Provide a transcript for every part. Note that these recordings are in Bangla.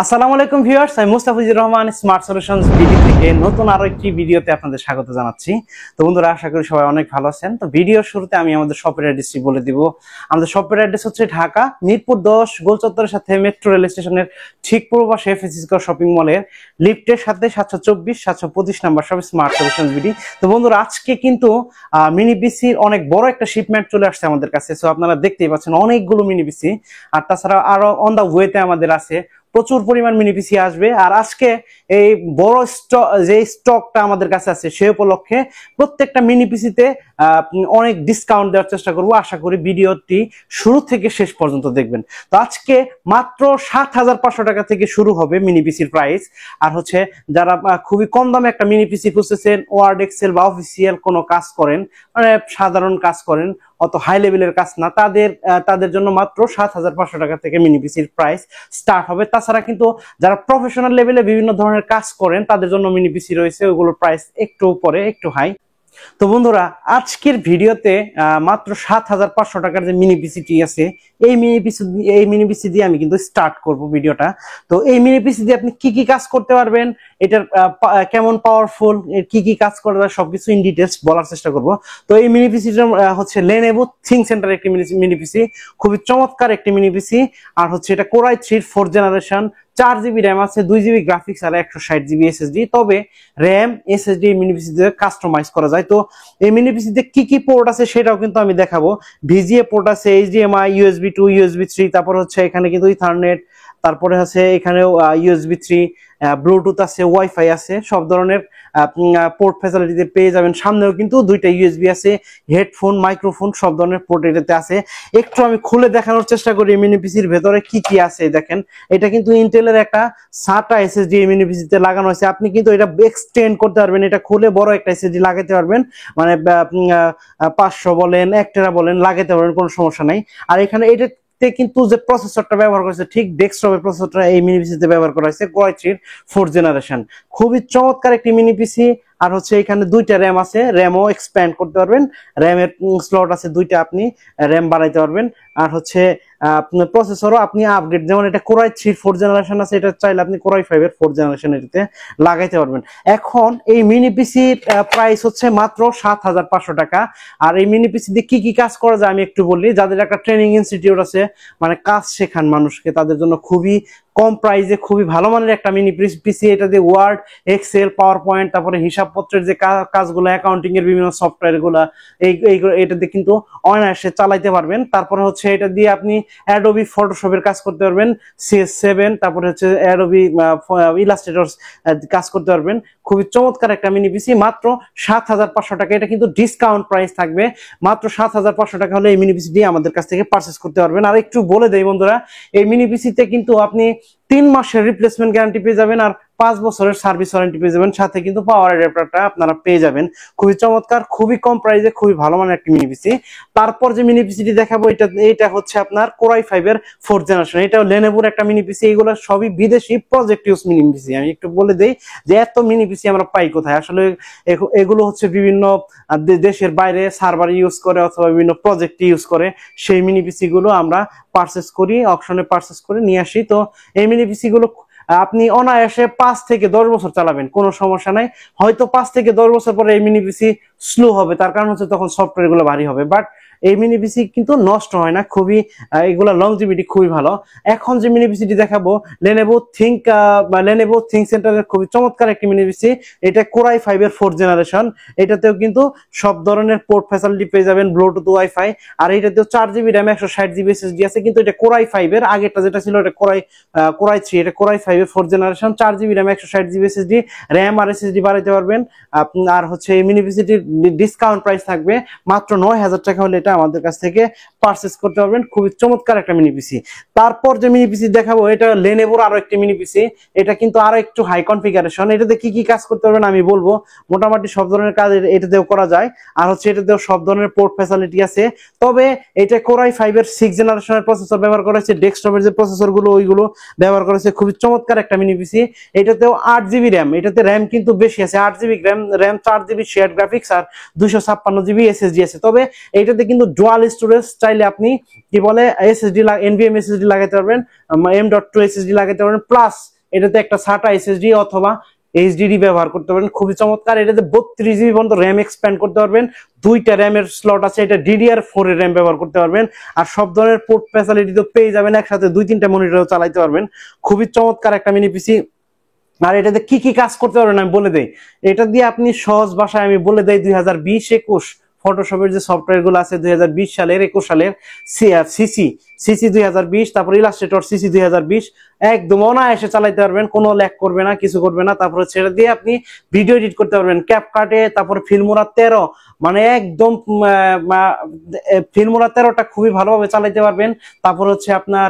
আসসালামু আলাইকুম ভিউয়ার্স, আমি Mustafizur Rahman smart solutions BD থেকে নতুন আরো একটি ভিডিওতে আপনাদের স্বাগত জানাচ্ছি। তো বন্ধুরা, আশা করি সবাই অনেক ভালো আছেন। তো ভিডিওর শুরুতে আমি আমাদের শপের অ্যাড্রেসটি বলে দিব। আমাদের শপের অ্যাড্রেস হচ্ছে ঢাকা মিরপুর 10 গোল চত্বরের সাথে মেট্রো রেল স্টেশনের ঠিক পূর্ব পাশে ফিজিক্যাল শপিং মলের লিফটের সাথে 724 725 নাম্বার সব স্মার্ট সলিউশনস বিডি। তো বন্ধুরা, আজকে কিন্তু মিনি পিসির অনেক বড় একটা শিপমেন্ট চলে আসছে আমাদের কাছে। সো আপনারা দেখতেই পাচ্ছেন অনেকগুলো মিনি পিসি, আর তাছাড়া আরো অন দা ওয়েতে আমাদের আছে প্রচুর পরিমাণ মিনি পিসি আসবে। আর আজকে এই বড় যে স্টকটা আমাদের কাছে আছে সে উপলক্ষে প্রত্যেকটা মিনি পিসিতে অনেক ডিসকাউন্ট দেওয়ার চেষ্টা করব। আশা করি ভিডিওটি শুরু থেকে শেষ পর্যন্ত দেখবেন। তো আজকে মাত্র 7,500 টাকা থেকে শুরু হবে মিনি পিসির প্রাইস। আর হচ্ছে যারা খুবই কম দামে একটা মিনি পিসি খুঁজতেছেন, ওয়ার্ড এক্সেল বা অফিসিয়াল কোনো কাজ করেন, মানে সাধারণ কাজ করেন, অত হাই লেভেলের কাজ না, তাদের জন্য মাত্র 7,500 টাকা থেকে মিনি পিসির প্রাইস স্টার্ট হবে। তাছাড়া কিন্তু যারা প্রফেশনাল লেভেলে বিভিন্ন ধরনের কাজ করেন তাদের জন্য মিনি পিসি রয়েছে, ওগুলোর প্রাইস একটু উপরে একটু হাই। তো বন্ধুরা, আজকের ভিডিওতে মাত্র 7,500 টাকার যে মিনি পিসিটি আছে এই মিনি পিসি দিয়ে আমি কিন্তু স্টার্ট করব ভিডিওটা। তো এই মিনি পিসি দিয়ে আপনি কি কি কাজ করতে পারবেন, এটার কেমন পাওয়ারফুল, কি কি কাজ করতে পারবেন সবকিছু ইন ডিটেলস বলার চেষ্টা করব। তো এই মিনি পিসিটা হচ্ছে Lenovo ThinkCentre একটি মিনি পিসি, খুবই চমৎকার একটি মিনি পিসি। আর হচ্ছে এটা Core i3 4th generation, 4 GB RAM আছে, 2 জিবি গ্রাফিক্স আর 160 জিবি এসএসডি। তবে র্যাম এসএসডি মিনি পিসিতে কাস্টমাইজ করা যায়। তো এই মিনি পিসিতে কি কি পোর্ট আছে সেটাও কিন্তু আমি দেখাবো। ভিজিএ পোর্ট আছে, এইচডিএমআই, ইউএসবি 2, ইউএসবি 3, তারপর হচ্ছে এখানে কিন্তু ইথারনেট, তারপরে আছে এখানেও ইউএসবি 3, ব্লুটুথ আছে, ওয়াইফাই আছে, সব ধরনের পোর্ট ফ্যাসিলিটিতে পেয়ে যাবেন। সামনেও কিন্তু দুইটা ইউএসবি আছে, হেডফোন, মাইক্রোফোন, সব ধরনের পোর্ট এটাতে আছে। একটু আমি খুলে দেখানোর চেষ্টা করি মিনি পিসির ভেতরে কি কি আছে। দেখেন, এটা কিন্তু ইন্টেলের একটা SATA এসএসডি মিনি পিসিতে লাগানো আছে। আপনি কিন্তু এটা এক্সটেন্ড করতে পারবেন, এটা খুলে বড় একটা এসএসডি লাগাতে পারবেন, মানে 500 বলেন 1 টেরা বলেন লাগাতে পারবেন, কোনো সমস্যা নাই। আর এখানে এটা কিন্তু যে প্রসেসরটা ব্যবহার করেছে ঠিক ডেস্কটপের প্রসেসরটা এই মিনি পিসিতে ব্যবহার করা হয়েছে, Core i3 4th জেনারেশন। খুবই চমৎকার একটি মিনি পিসি। আর হচ্ছে এখানে দুইটা র্যাম আছে, র্যামও এক্সপ্যান্ড করতে পারবেন, র্যামের স্লট আছে দুইটা, আপনি র্যাম বাড়াইতে পারবেন। আর হচ্ছে আপনার প্রসেসরও আপনি আপগ্রেড, যেমন এটা Core i3 4th জেনারেশন আছে, এটা চাইলে আপনি Core i5 এর 4th জেনারেশন এটাতে লাগাইতে পারবেন। এখন এই মিনি পিসির প্রাইস হচ্ছে মাত্র 7,500 টাকা। আর এই মিনি পিসি দিয়ে কি কি কাজ করা যায় আমি একটু বলি। যাদের একটা ট্রেনিং ইনস্টিটিউট আছে, মানে কাজ শেখান মানুষকে, তাদের জন্য খুবই কম প্রাইসে খুবই ভালো মানের একটা মিনি পিসি। এটা দিয়ে ওয়ার্ড, এক্সেল, পাওয়ার পয়েন্ট, তারপরে হিসাবপত্রের যে কাজগুলো, অ্যাকাউন্টিং এর বিভিন্ন সফটওয়্যার গুলা, এটা দিয়ে কিন্তু অনায়াসে চালাইতে পারবেন। তারপরে হচ্ছে এটা দিয়ে আপনি অ্যাডোবি ফটোশপের কাজ করতে পারবেন, CS7, তারপরে হচ্ছে অ্যাডোবি ইলাস্ট্রেটর কাজ করতে পারবেন। খুবই চমৎকার একটা মিনি পিসি, মাত্র 7,500 টাকা। এটা কিন্তু ডিসকাউন্ট প্রাইস থাকবে, মাত্র 7,500 টাকা হলে এই মিনি পিসি দিয়ে আমাদের কাছ থেকে পারচেস করতে পারবেন। আর একটু বলে দেই বন্ধুরা, এই মিনি পিসিতে কিন্তু আপনি 3 মাসের রিপ্লেসমেন্ট গ্যারান্টি পেয়ে যাবেন, আর 5 বছরের সার্ভিস ওয়ারেন্টি পেয়ে যাবেন, সাথে কিন্তু পাওয়ার অ্যাডাপ্টারটা আপনারা পেয়ে যাবেন। খুবই চমৎকার, খুবই কম প্রাইসে খুবই ভালো মানের একটা মিনি পিসি। তারপর যে মিনি পিসিটি দেখাবো, এটা হচ্ছে আপনার Core i5 এর 4th জেনারেশন। এটাও Lenovo একটা মিনি পিসি। এগুলো সবই বিদেশি প্রজেক্ট ইউজ মিনি পিসি। আমি একটু বলে দেই যে এত মিনি পিসি আমরা পাই কোথায়। আসলে এগুলো হচ্ছে বিভিন্ন দেশের বাইরে সার্ভার ইউজ করে অথবা বিভিন্ন প্রজেক্ট ইউজ করে, সেই মিনি পিসি গুলো আমরা পারচেস করি, অকশনে পারচেস করে নিয়ে আসি। তো এই মিনি পিসি গুলো আপনি অনায়াসে 5 থেকে 10 বছর চালাবেন, কোনো সমস্যা নাই। হয়তো 5 থেকে 10 বছর পরে এই মিনি পিসি স্লো হবে, তার কারণ হচ্ছে তখন সফটওয়্যার গুলো ভারী হবে, বাট এই মিনি পিসি কিন্তু নষ্ট হয় না, খুবই এগুলা লংজিভিটি খুবই ভালো। এখন যে মিনি পিসিটি দেখাবো, Lenovo ThinkCentre এর খুবই চমৎকার একটি মিনি পিসি। এটা Core i5 এর 4th জেনারেশন। এটাতেও কিন্তু সব ধরনের পোর্ট ফ্যাসিলিটি পেয়ে যাবেন, ব্লুটুথ, ওয়াইফাই। আর এটাতেও 4 জিবি র্যাম 160 জিবি এসএসডি আছে। কিন্তু এটা Core i5 এর আগেরটা যেটা ছিল এটা Core i3, এটা Core i5 এর 4th generation, 4 GB RAM 160 GB SSD, RAM আর এসএসডি বাড়াইতে পারবেন। আর হচ্ছে এই মিনি পিসিটির ডিসকাউন্ট প্রাইস থাকবে মাত্র 9,000 টাকা হলে এটা আমাদের কাছ থেকে পারচেস করতে পারবেন। খুবই চমৎকার একটা মিনি পিসি। তারপর যে মিনি পিসি দেখাবো, এটা Lenovoর আরো একটি মিনি পিসি। এটা কিন্তু আরো একটু হাই কনফিগারেশন। এটাতে কি কি কাজ করতে পারবেন আমি বলবো। মোটামুটি সব ধরনের কাজ এটাতেও করা যায়। আর হচ্ছে এটাতেও সব ধরনের পোর্ট ফ্যাসিলিটি আছে। তবে এটা Core i5 এর 6th জেনারেশনের প্রসেসর ব্যবহার করা হয়েছে, ডেস্কটপের যে প্রসেসর গুলো ওইগুলো ব্যবহার করা হয়েছে। খুবই চমৎকার একটা মিনি পিসি। এটাতেও 8 জিবি র্যাম, এটাতে র্যাম কিন্তু বেশি আছে, 8 GB RAM, 4 GB share graphics আর 256 জিবি এসএসডি আছে। তবে এটাতে কিন্তু কিন্তু ডুয়াল স্টোরেজ, চাইলে আপনি কি বলে এসএসডি এনভিএম এসএসডি লাগাতে পারবেন, M.2 এসএসডি লাগাতে পারবেন, প্লাস এটাতে একটা SATA এসএসডি অথবা এইচডিডি ব্যবহার করতে পারবেন। খুবই চমৎকার। এটাতে 32 জিবি পর্যন্ত র্যাম এক্সপ্যান্ড করতে পারবেন, 2টা র্যামের স্লট আছে, এটা DDR4 এর র্যাম ব্যবহার করতে পারবেন, আর সব ধরনের পোর্ট ফ্যাসিলিটি তো পেয়ে যাবেন, একসাথে 2-3টা মনিটরও চালাতে পারবেন। খুবই চমৎকার একটা মিনি পিসি। আর এটাতে কি কি কাজ করতে পারবেন আমি বলে দেই। এটা দিয়ে আপনি সহজ ভাষায় আমি বলে দেই, 2020-21 ফটোশপের যে সফটওয়্যার গুলো আছে 2020 সালের 21 সালের সিসি 2020, তারপর ইলাস্ট্রেটর সিসি 2020 একদম অনায়াসে চালাইতে পারবেন, কোনো ল্যাগ করবে না, কিছু করবে না। তারপর হচ্ছে এটা দিয়ে আপনি ভিডিও এডিট করতে পারবেন ক্যাপকাটে, তারপর ফিল্মোরা 13, মানে একদম ফিল্মোরা 13টা খুবই ভালোভাবে চালাইতে পারবেন। তারপর হচ্ছে আপনার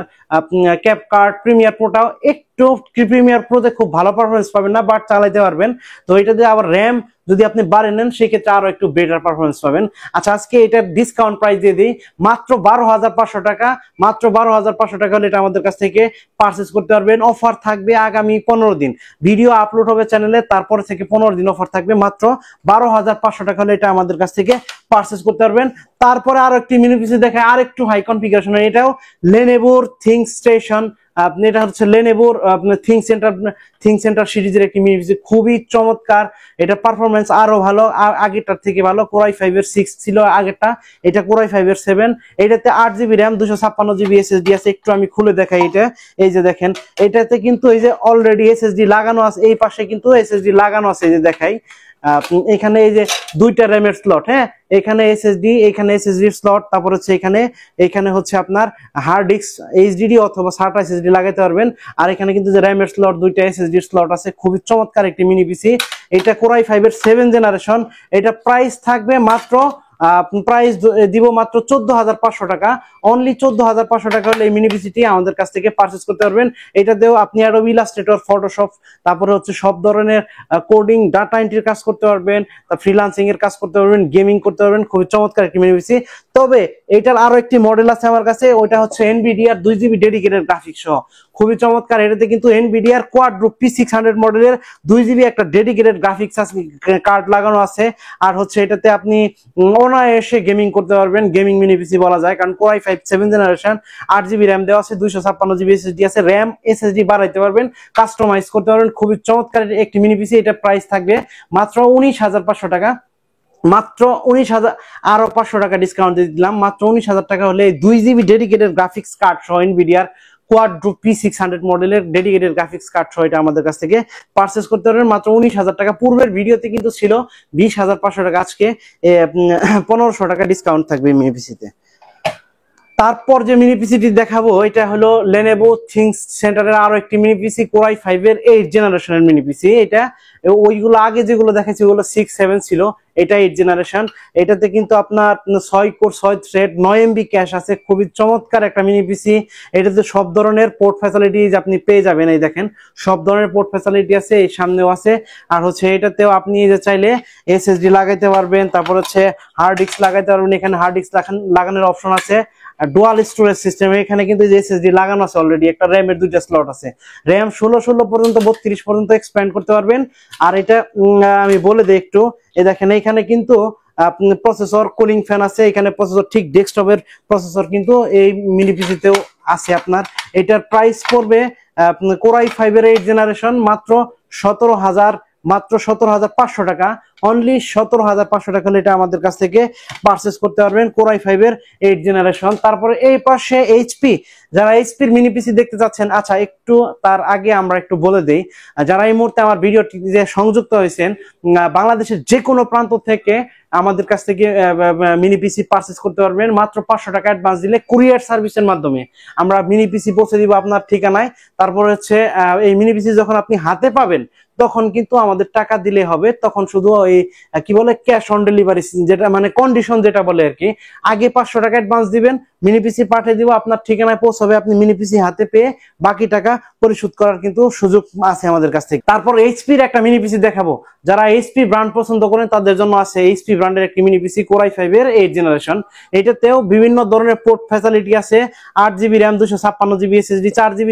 ক্যাপকাট, প্রিমিয়ার প্রোটাও একটু, প্রিমিয়ার প্রোতে খুব ভালো পারফরমেন্স পাবেন না, বাট চালাইতে পারবেন। তো এটা দিয়ে আবার র্যাম যদি আপনি বাড়ে নেন সেক্ষেত্রে আরো একটু বেটার পারফরমেন্স পাবেন। আচ্ছা, আজকে এটার ডিসকাউন্ট প্রাইস দিয়ে দিই মাত্র 12,500 টাকা। মাত্র 12,500 টাকা হলে এটা আমাদের কাছ থেকে পারচেজ করতে পারবেন। অফার থাকবে আগামী 15 দিন, ভিডিও আপলোড হবে চ্যানেলে, তারপর থেকে 15 দিন অফার থাকবে। মাত্র 12,500 টাকা হলে এটা আমাদের কাছ থেকে পারচেজ করতে পারবেন। তারপরে আরো একটি মিনি পিসি দেখায়, আর একটু হাই কনফিগারেশন, এটাও লেনোভোর থিংকস্টেশন। আপনি এটা হচ্ছে লেনোভোর আপনার থিংক সেন্টার সিরিজের একটি মিনি পিসি, খুবই চমৎকার। এটা পারফরমেন্স আরো ভালো, আগেরটার থেকে ভালো। Core i5 এর 6 ছিল আগেরটা, এটা Core i5 এর 7। এটাতে 8GB র্যাম, 256GB এসএসডি আছে। একটু আমি খুলে দেখাই এটা, এই যে দেখেন, এটাতে কিন্তু এই যে অলরেডি এসএসডি লাগানো আছে, এই পাশে কিন্তু এসএসডি লাগানো আছে, এই যে দেখাই। এখানে এই যে 2টা র্যামের স্লট, হ্যাঁ, এখানে এসএসডি, এখানে এসএসডি স্লট, তারপর হচ্ছে এখানে হচ্ছে আপনার হার্ড ডিস্ক এইচডিডি অথবা SATA এসএসডি লাগাতে পারবেন। আর এখানে কিন্তু যে র্যামের স্লট, 2টা এসএসডি স্লট আছে। খুবই চমৎকার একটি মিনি পিসি। এটা Core i5 এর 7 জেনারেশন। এটা প্রাইস থাকবে মাত্র প্রাইস দিব মাত্র 14,500 টাকা। অনলি 14,500 টাকা হলে এই মিনি পিসিটি আমাদের কাছ থেকে পারচেজ করতে পারবেন। এটা দিয়েও আপনি Adobe Illustrator, ফটোশপ, তারপরে হচ্ছে সব ধরনের কোডিং, ডাটা এন্ট্রির কাজ করতে পারবেন, ফ্রিল্যান্সিং এর কাজ করতে পারবেন, গেমিং করতে পারবেন। খুবই চমৎকার একটি মিনি পিসি। তবে এটার আরো একটি মডেল আছে আমার কাছে, ওইটা হচ্ছে NVIDIA 2GB ডেডিকেটেড গ্রাফিক্স সহ। খুবই চমৎকার। এটাতে কিন্তু NVIDIA Quadro P600 মডেলের 2GB একটা ডেডিকেটেড গ্রাফিক্স কার্ড লাগানো আছে। আর হচ্ছে এটাতে আপনি অনায়াসে গেমিং করতে পারবেন, গেমিং মিনি পিসি বলা যায়, কারণ Core i5 7 generation, 8GB RAM দেওয়া আছে, 256GB এসএসডি আছে। র্যাম এসএসডি বাড়াইতে পারবেন, কাস্টমাইজ করতে পারবেন। খুবই চমৎকার একটি মিনি পিসি। এটা প্রাইস থাকবে মাত্র 19,500 টাকা। মাত্র 19,000, আরো 500 টাকা ডিসকাউন্ট দিয়ে দিলাম। মাত্র 19,000 টাকা হলে 2GB ডেডিকেটেড গ্রাফিক্স কার্ড সহ NVIDIA Quadro P600 মডেলের ডেডিকেটেড গ্রাফিক্স কার্ড সহ এটা আমাদের কাছ থেকে পারচেজ করতে পারবেন মাত্র 19,000 টাকা। পূর্বের ভিডিওতে কিন্তু ছিল 20,500 টাকা, আজকে 1500 টাকা ডিসকাউন্ট থাকবে মিনি পিসিতে। তারপর যে মিনি পিসিটি দেখাবো এটা হলো Lenovo থিংস সেন্টারের আরো একটি মিনি পিসি, Core i5 এর 8 জেনারেশনের মিনি পিসি। এটা ওইগুলো আগে যেগুলো দেখাচ্ছি ওগুলো 6, 7 ছিল, এটা 8 জেনারেশন। এটাতে কিন্তু আপনার 6 কোর 6 থ্রেড, 9MB ক্যাশ আছে। খুবই চমৎকার একটা মিনি পিসি। এটাতে সব ধরনের পোর্ট ফ্যাসিলিটিজ আপনি পেয়ে যাবেন। এই দেখেন, সব ধরনের পোর্ট ফ্যাসিলিটি আছে, এই সামনেও আছে। আর হচ্ছে এটাতেও আপনি যে চাইলে এসএসডি লাগাইতে পারবেন, তারপর হচ্ছে হার্ড ডিস্ক লাগাইতে পারবেন। এখানে হার্ড ডিস্ক লাগানোর অপশন আছে। ডুয়াল স্টোরেজ সিস্টেম, এখানে কিন্তু যে এসএসডি লাগানো আছে অলরেডি, একটা র্যামের 2টা স্লট আছে। র্যাম 16 পর্যন্ত, 32 পর্যন্ত এক্সপ্যান্ড করতে পারবেন। আর এটা আমি বলে দিই একটু, এই দেখেন এখানে কিন্তু প্রসেসর, কুলিং ফ্যান আছে। এখানে প্রসেসর ঠিক ডেস্কটপের প্রসেসর কিন্তু এই মিনি পিসিতেও আছে আপনার। এটার প্রাইস পড়বে Core i5 এর 8 জেনারেশন মাত্র 17,500 টাকা। অনলি 17,500 টাকা হলে এটা আমাদের কাছ থেকে পারচেজ করতে পারবেন, Core i5 এর 8 জেনারেশন। তারপরে এই পাশে এইচপি, যারা এইচপির মিনি পিসি দেখতে চাচ্ছেন, আচ্ছা একটু তার আগে আমরা একটু বলে দেই, যারা এই মুহূর্তে আমার ভিডিওটি যে সংযুক্ত হয়েছেন, বাংলাদেশের যে কোনো প্রান্ত থেকে আমাদের কাছ থেকে মিনি পিসি পারচেজ করতে পারবেন। মাত্র 500 টাকা অ্যাডভান্স দিলে কুরিয়ার সার্ভিসের মাধ্যমে আমরা মিনি পিসি পৌঁছে দিব আপনার ঠিকানায়। তারপর হচ্ছে এই মিনি পিসি যখন আপনি হাতে পাবেন তখন কিন্তু আমাদের টাকা দিলে হবে, তখন শুধু ওই কি বলে ক্যাশ অন ডেলিভারি, যেটা মানে কন্ডিশন যেটা বলে আর কি। আগে 500 টাকা অ্যাডভান্স দিবেন, মিনি পিসি পাঠিয়ে দিব, আপনার ঠিকানায় পৌঁছাবে, আপনি মিনি পিসি হাতে পেয়ে বাকি টাকা পরিশোধ করার কিন্তু সুযোগ আছে আমাদের কাছ থেকে। তারপর এইচপির একটা মিনি পিসি দেখাবো, যারা এইচপি ব্র্যান্ড পছন্দ করেন তাদের জন্য আছে এইচপি ব্র্যান্ডের একটি মিনি পিসি, Core i5 এর 8 জেনারেশন। এটাতেও বিভিন্ন ধরনের পোর্ট ফ্যাসিলিটি আছে, 8GB RAM, 256GB SSD, 4GB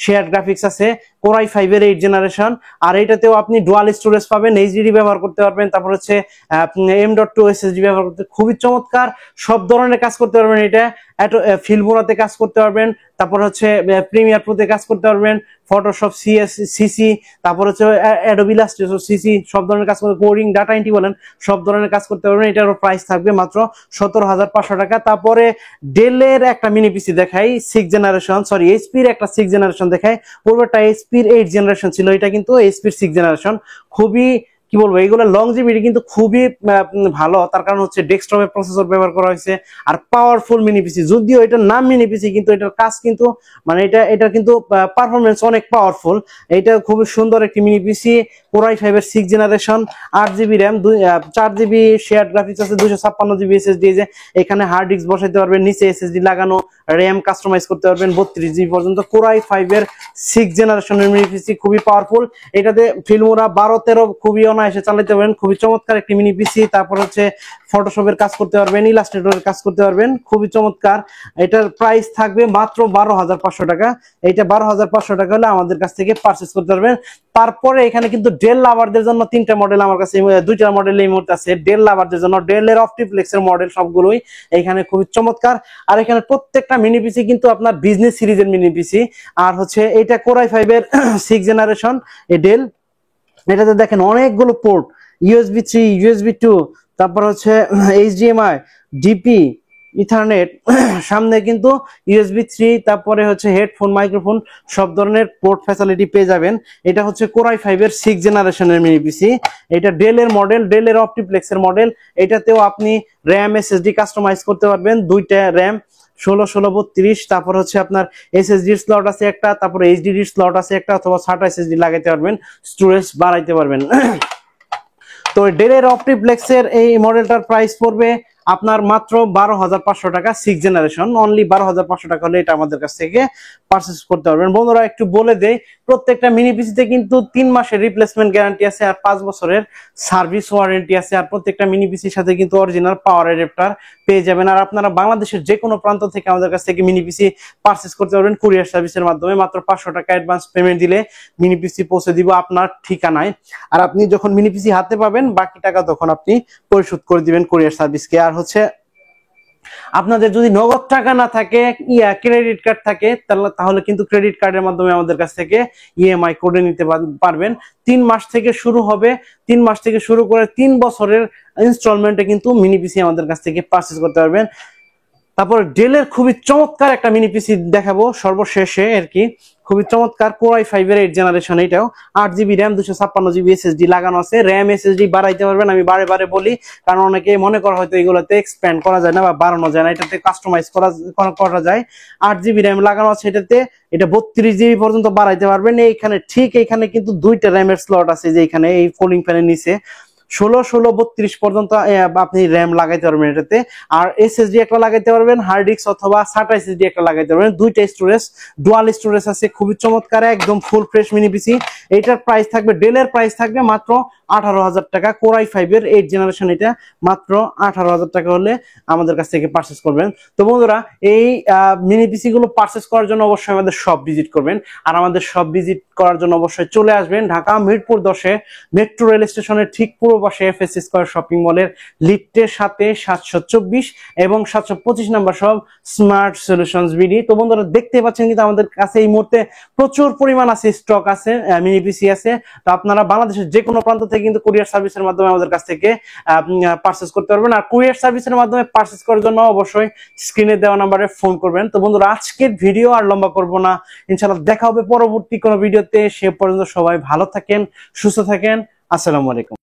share graphics আছে। Core i5 এর 8 8 জেনারেশন। আর এটাতেও আপনি ডুয়াল স্টোরেজ পাবেন, এইচডিডি ব্যবহার করতে পারবেন, তারপর হচ্ছে M.2 এসএসডি ব্যবহার করতে খুবই চমৎকার, সব ধরনের কাজ করতে পারবেন। এটা ফিল্মোরাতে কাজ করতে পারবেন, তারপর হচ্ছে প্রিমিয়ার প্রোতে কাজ করতে পারবেন, ফটোশপ সিসি, তারপর হচ্ছে অ্যাডোবি ইলাস্ট্রেটর সিসি, সব ধরনের কাজ করতে, কোডিং ডাটা এন্ট্রি বলেন, সব ধরনের কাজ করতে পারবেন। এটার প্রাইস থাকবে মাত্র 17,500 টাকা। তারপরে ডেলের একটা মিনি পিসি দেখাই 6 জেনারেশন, সরি এইচপির একটা 6 জেনারেশন দেখাই। পূর্বটা এইচপির 8 জেনারেশন ছিল, এটা কিন্তু এইচপির 6 জেনারেশন। খুবই কি বলবো, এগুলো লংজিভিটি কিন্তু খুবই ভালো, তার কারণ হচ্ছে ডেস্কটপে প্রসেসর ব্যবহার করা হয়েছে আর পাওয়ারফুল মিনি পিসি। যদিও এটার নাম মিনি পিসি, কিন্তু এটার কাজ কিন্তু মানে এটা কিন্তু পারফরমেন্স অনেক পাওয়ারফুল। এটা খুবই সুন্দর একটি মিনি পিসি, Core i5 এর 6 generation, 8GB RAM, 4GB share graphics আছে, 256GB এসএসডি। যে এখানে হার্ড ডিস্ক বসাইতে পারবেন, নিচে এসএসডি লাগানো, র্যাম কাস্টমাইজ করতে পারবেন 32GB পর্যন্ত। Core i5 এর 6 জেনারেশনের মিনি পিসি খুবই পাওয়ারফুল। এটাতে ফিল্মোরা 12-13 খুবই অনায়াসে চালাতে পারবেন, খুবই চমৎকার একটি মিনি পিসি। তারপর হচ্ছে ফটোশপের কাজ করতে পারবেন, ইলাস্ট্রেটরের কাজ করতে পারবেন, খুবই চমৎকার। এটার প্রাইস থাকবে মাত্র 12,500 টাকা। এইটা 12,500 টাকা হলে আমাদের কাছ থেকে পারচেজ করতে পারবেন। তারপরে এখানে কিন্তু ডেল লাভারদের জন্য 3টা মডেল আমার কাছে, 2টা মডেল এই মুহূর্তে আছে ডেল লাভারদের জন্য। ডেলের অপটিপ্লেক্সের মডেল সবগুলোই এখানে খুবই চমৎকার। আর এখানে প্রত্যেকটা মিনি পিসি কিন্তু আপনার বিজনেস সিরিজের মিনি পিসি। আর হচ্ছে এটা Core i5 এর 6 জেনারেশন এই ডেল। এটাতে দেখেন অনেকগুলো পোর্ট, USB 3, USB 2, তারপর হচ্ছে HDMI, ডিপি, ইথারনেট, সামনে কিন্তু USB 3, তারপরে হচ্ছে হেডফোন, মাইক্রোফোন, সব ধরনের পোর্ট ফ্যাসিলিটি পেয়ে যাবেন। এটা হচ্ছে Core i5 এর 6 জেনারেশনের মিনি পিসি। এটা ডেলের মডেল, ডেলের অপটিপ্লেক্সের মডেল। এটাতেও আপনি র্যাম এসএসডি কাস্টমাইজ করতে পারবেন, 2টা র্যাম 16/16/32, তারপর হচ্ছে আপনার এসএসডি স্লট আছে একটা, তারপর এইচডিডি স্লট আছে একটা, অথবা SATA এসএসডি লাগাইতে পারবেন, স্টোরেজ বাড়াইতে পারবেন। তো ডেলের অপটিপ্লেক্সের এই মডেলটার প্রাইস পড়বে আপনার মাত্র 12,500 টাকা। 6 জেনারেশন, অনলি 12,500 টাকা হলে এটা আমাদের কাছ থেকে পারচেজ করতে পারবেন। বন্ধুরা একটু বলে দেই, প্রত্যেকটা মিনি পিসিতে কিন্তু 3 মাসের রিপ্লেসমেন্ট গ্যারান্টি আছে আর 5 বছরের সার্ভিস ওয়ারেন্টি আছে। আর প্রত্যেকটা মিনি পিসির সাথে কিন্তু অরিজিনাল পাওয়ার অ্যাডাপ্টার পেয়ে যাবেন। আর আপনারা বাংলাদেশের যে কোনো প্রান্ত থেকে আমাদের কাছ থেকে মিনি পিসি পারচেজ করতে পারবেন কুরিয়ার সার্ভিসের মাধ্যমে। মাত্র 500 টাকা অ্যাডভান্স পেমেন্ট দিলে মিনি পিসি পৌঁছে দিব আপনার ঠিকানায়। আর আপনি যখন মিনি পিসি হাতে পাবেন, বাকি টাকা তখন আপনি পরিশোধ করে দিবেন কুরিয়ার সার্ভিসকে। আর হচ্ছে আপনাদের যদি নগদ টাকা না থাকে, ক্রেডিট কার্ড থাকে, তাহলে কিন্তু ক্রেডিট কার্ডের মাধ্যমে আমাদের কাছ থেকে ইএমআই করে নিতে পারবেন। 3 মাস থেকে শুরু হবে, 3 মাস থেকে শুরু করে 3 বছরের ইনস্টলমেন্টে কিন্তু মিনি পিসি আমাদের কাছ থেকে পারচেজ করতে পারবেন। তারপর ডেলের খুবই চমৎকার একটা মিনি পিসি দেখাবো সর্বশেষে আর কি, খুবই চমৎকার Core i5 এর 8 জেনারেশন। এটাও 8GB র্যাম, 256GB এসএসডি লাগানো আছে। র্যাম এসএসডি বাড়াইতে পারবেন, আমি বারে বারে বলি, কারণ অনেকে মনে করা হয়তো এগুলোতে এক্সপ্যান্ড করা যায় না বা বাড়ানো যায় না, এটাতে কাস্টমাইজ করা যায়। 8GB র্যাম লাগানো আছে এটাতে, এটা 32GB পর্যন্ত বাড়াইতে পারবেন। এইখানে ঠিক এইখানে কিন্তু 2টা র্যামের স্লট আছে, যে এখানে এই ফোল্ডিং ফ্যানের নিচে 16/16/32 পর্যন্ত আপনি র্যাম লাগাইতে পারবেন এটাতে। আর এসএসডি একটা লাগাইতে পারবেন, হার্ড ডিস্ক অথবা SATA এসএসডি একটা লাগাইতে পারবেন। 2টা স্টোরেজ, ডুয়াল স্টোরেজ আছে, খুবই চমৎকার, একদম ফুল ফ্রেশ মিনি পিসি। এটার প্রাইস থাকবে, ডেলের প্রাইস থাকবে মাত্র 18,000 টাকা। Core i5 এর 8 জেনারেশন, এটা মাত্র 18,000 টাকা হলে আমাদের কাছ থেকে পারচেজ করবেন। তো বন্ধুরা, এই মিনি পিসি গুলো পারচেজ করার জন্য অবশ্যই আমাদের শপ ভিজিট করবেন। আর আমাদের শপ ভিজিট করার জন্য অবশ্যই চলে আসবেন ঢাকা মিরপুর 10-এ মেট্রো রেল স্টেশনের ঠিক পূর্ব পাশে FS স্কয়ার শপিং মলের লিফটের সাথে 724 এবং 725 নাম্বার সব স্মার্ট সলিউশনস বিডি। তো বন্ধুরা দেখতে পাচ্ছেন কিন্তু আমাদের কাছে এই মুহূর্তে প্রচুর পরিমাণ আছে, স্টক আছে, মিনি পিসি আছে। তো আপনারা বাংলাদেশের যে কোনো প্রান্ত থেকে কিন্তু কুরিয়ার সার্ভিসের মাধ্যমে আমাদের কাছ থেকে পারচেজ করতে পারবেন। আর কুরিয়ার সার্ভিসের মাধ্যমে পারচেজ করার জন্য অবশ্যই স্ক্রিনে দেওয়া নম্বরে ফোন করবেন। তো বন্ধুরা আজকের ভিডিও আর লম্বা করব না, ইনশাআল্লাহ দেখা হবে পরবর্তী কোনো ভিডিওতে। সে পর্যন্ত সবাই ভালো থাকেন, সুস্থ থাকেন, আসসালামু আলাইকুম।